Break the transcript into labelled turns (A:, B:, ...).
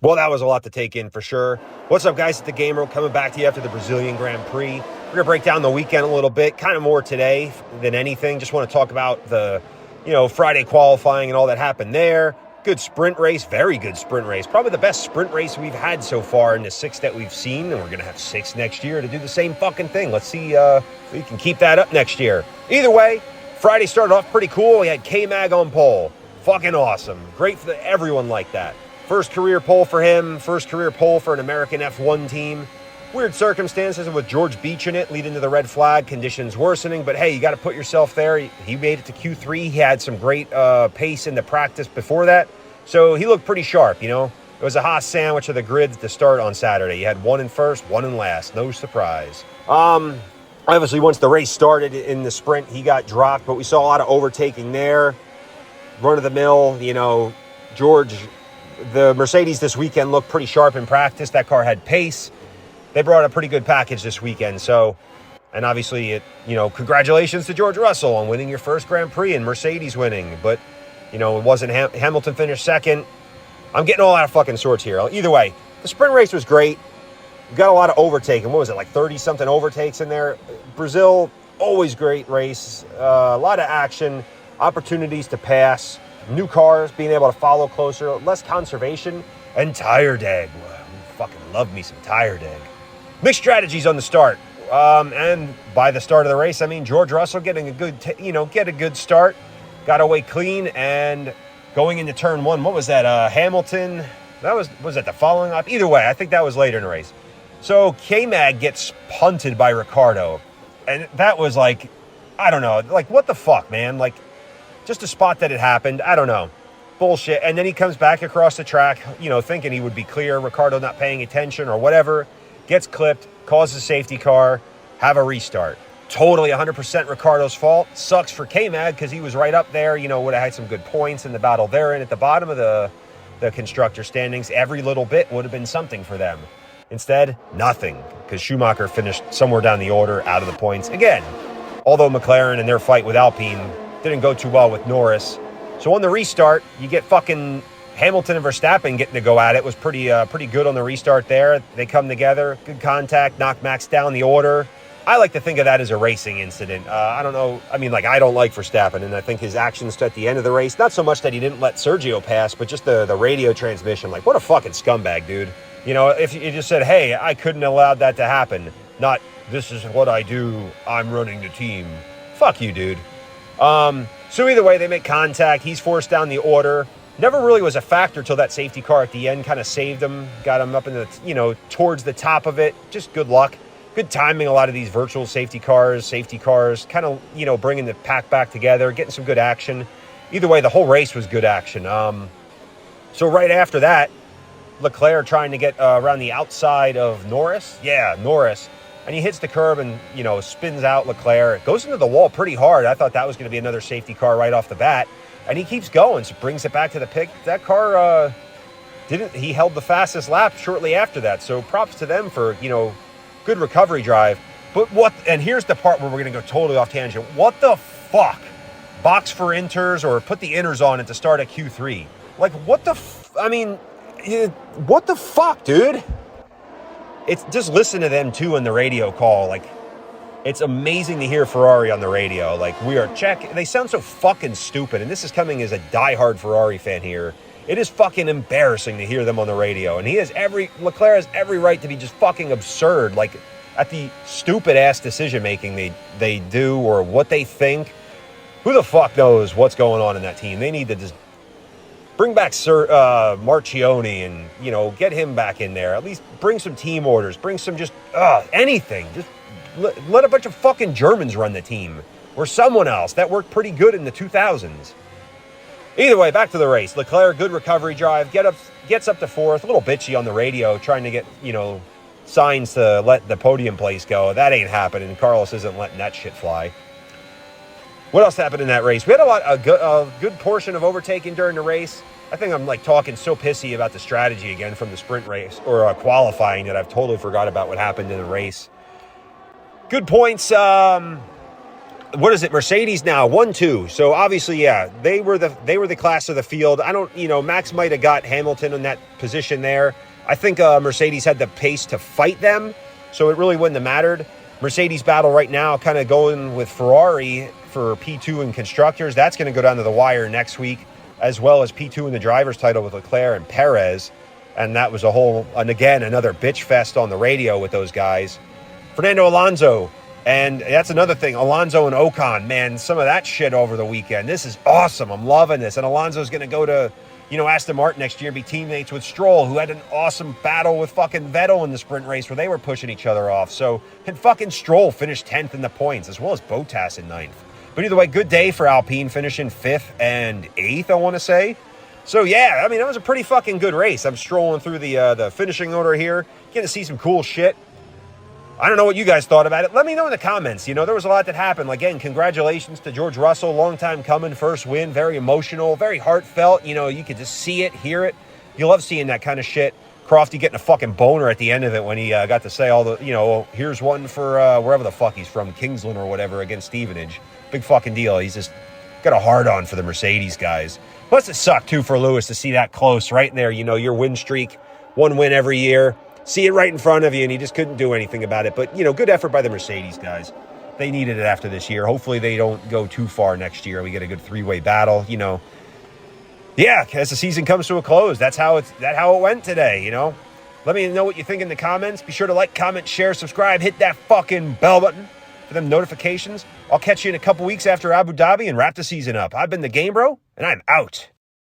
A: Well, that was a lot to take in for sure. What's up, guys? It's the Gamer coming back to you after the Brazilian Grand Prix. We're going to break down the weekend a little bit, kind of more today than anything. Just want to talk about the, Friday qualifying and all that happened there. Good sprint race, very good sprint race. Probably the best sprint race we've had so far in the 6 that we've seen, and we're going to have 6 next year to do the same fucking thing. Let's see if we can keep that up next year. Either way, Friday started off pretty cool. We had K-Mag on pole. Fucking awesome. Great for everyone like that. First career pole for him, first career pole for an American F1 team. Weird circumstances with George Beach in it, leading to the red flag, conditions worsening. But hey, you got to put yourself there. He made it to Q3. He had some great pace in the practice before that. So he looked pretty sharp, It was a Haas sandwich of the grid to start on Saturday. You had one in first, one in last. No surprise. Obviously, once the race started in the sprint, he got dropped. But we saw a lot of overtaking there. Run-of-the-mill, George... The Mercedes this weekend looked pretty sharp in practice. That car had pace. They brought a pretty good package this weekend. So, and obviously, congratulations to George Russell on winning your first Grand Prix and Mercedes winning. But, it wasn't Hamilton finished second. I'm getting all out of fucking sorts here. Either way, the sprint race was great. You got a lot of overtaking. What was it, like 30-something overtakes in there? Brazil, always great race. A lot of action, opportunities to pass. New cars, being able to follow closer, less conservation, and tire dag. Fucking love me some tire dag. Mixed strategies on the start. And by the start of the race, I mean George Russell getting a good, get a good start. Got away clean and going into turn 1. What was that? Hamilton? Was that the following lap? Either way, I think that was later in the race. So K-Mag gets punted by Ricciardo. And that was like, I don't know, like what the fuck, man? Like, just a spot that it happened. I don't know. Bullshit. And then he comes back across the track, thinking he would be clear. Ricciardo not paying attention or whatever. Gets clipped, causes a safety car, have a restart. Totally 100% Ricciardo's fault. Sucks for K-Mag because he was right up there. Would have had some good points in the battle there. And at the bottom of the constructor standings, every little bit would have been something for them. Instead, nothing. Because Schumacher finished somewhere down the order, out of the points. Again, although McLaren and their fight with Alpine didn't go too well with Norris. So on the restart, you get fucking Hamilton and Verstappen getting to go at it. Was pretty good on the restart there. They come together, good contact, knock Max down the order. I like to think of that as a racing incident. I don't know. I mean, I don't like Verstappen, and I think his actions at the end of the race, not so much that he didn't let Sergio pass, but just the radio transmission. Like, what a fucking scumbag, dude. If you just said, hey, I couldn't have allowed that to happen. Not, this is what I do. I'm running the team. Fuck you, dude. So either way, they make contact. He's forced down the order. Never really was a factor till that safety car at the end kind of saved him. Got him up in the, towards the top of it. Just good luck. Good timing, a lot of these virtual safety cars, kind of, bringing the pack back together, getting some good action. Either way, the whole race was good action. So right after that, Leclerc trying to get around the outside of Norris. Yeah, Norris. And he hits the curb and, spins out Leclerc. Goes into the wall pretty hard. I thought that was going to be another safety car right off the bat. And he keeps going, so brings it back to the pit. That car he held the fastest lap shortly after that. So props to them for, good recovery drive. But and here's the part where we're going to go totally off tangent. What the fuck? Box for inters or put the inters on at the start of Q3. Like, what the what the fuck, dude? It's just listen to them too in the radio call. Like, it's amazing to hear Ferrari on the radio. Like, we are they sound so fucking stupid. And this is coming as a diehard Ferrari fan here. It is fucking embarrassing to hear them on the radio. And Leclerc has every right to be just fucking absurd. Like, at the stupid ass decision making they do or what they think. Who the fuck knows what's going on in that team? They need to just bring back Marchione and, get him back in there. At least bring some team orders. Bring some just anything. Just let a bunch of fucking Germans run the team. Or someone else. That worked pretty good in the 2000s. Either way, back to the race. Leclerc, good recovery drive. Gets up to 4th. A little bitchy on the radio. Trying to get, signs to let the podium place go. That ain't happening. Carlos isn't letting that shit fly. What else happened in that race? We had a good portion of overtaking during the race. I think I'm talking so pissy about the strategy again from the sprint race or qualifying that I've totally forgot about what happened in the race. Good points. what is it? Mercedes now 1-2. So obviously, yeah, they were the class of the field. I don't, Max might have got Hamilton in that position there. I think Mercedes had the pace to fight them, so it really wouldn't have mattered. Mercedes battle right now, kind of going with Ferrari for P2 in constructors. That's going to go down to the wire next week, as well as P2 in the driver's title with Leclerc and Perez. And that was another bitch fest on the radio with those guys. Fernando Alonso. And that's another thing, Alonso and Ocon, man, some of that shit over the weekend. This is awesome. I'm loving this. And Alonso's going to go to, Aston Martin next year and be teammates with Stroll, who had an awesome battle with fucking Vettel in the sprint race where they were pushing each other off. So, and fucking Stroll finished 10th in the points, as well as Bottas in 9th. But either way, good day for Alpine, finishing 5th and 8th, I want to say. So, yeah, I mean, that was a pretty fucking good race. I'm strolling through the finishing order here, getting to see some cool shit. I don't know what you guys thought about it. Let me know in the comments. There was a lot that happened. Again, congratulations to George Russell. Long time coming, first win. Very emotional, very heartfelt. You could just see it, hear it. You love seeing that kind of shit. Crofty getting a fucking boner at the end of it when he got to say all the, here's one for wherever the fuck he's from, Kingsland or whatever, against Stevenage. Big fucking deal. He's just got a hard-on for the Mercedes guys. Plus, it sucked, too, for Lewis to see that close right there. Your win streak, one win every year. See it right in front of you, and he just couldn't do anything about it. But, good effort by the Mercedes guys. They needed it after this year. Hopefully they don't go too far next year. We get a good three-way battle, Yeah, as the season comes to a close, that's how it went today, Let me know what you think in the comments. Be sure to like, comment, share, subscribe. Hit that fucking bell button for them notifications. I'll catch you in a couple weeks after Abu Dhabi and wrap the season up. I've been the Game Bro, and I'm out.